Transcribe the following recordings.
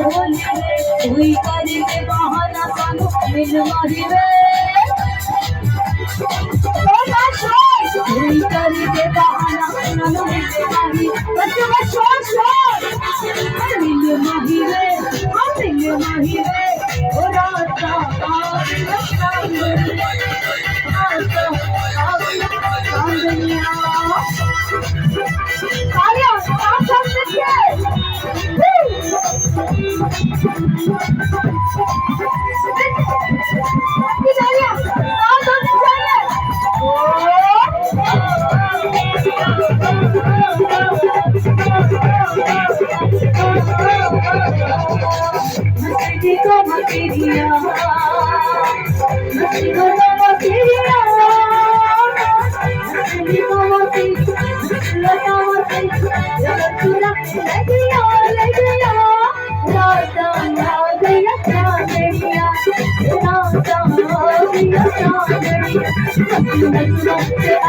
कोई करेंगे बहाना सानू मिल मारी वे कोई करेंगे बहाना सानू मिल मारी बच्चों का शोर शोर मिल मारी वे हम मिल मारी वे ओ रास्ता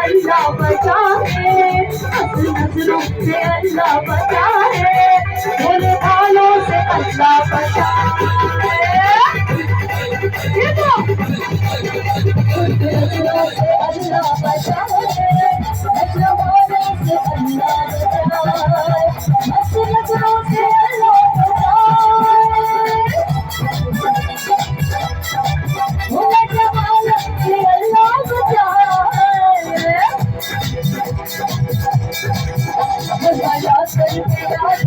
अल्लाह बचाए नजरों से अल्लाह बचाए मेरे हालों से अल्लाह बचाए नजरों से अल्लाह बचाए नजरों से अल्लाह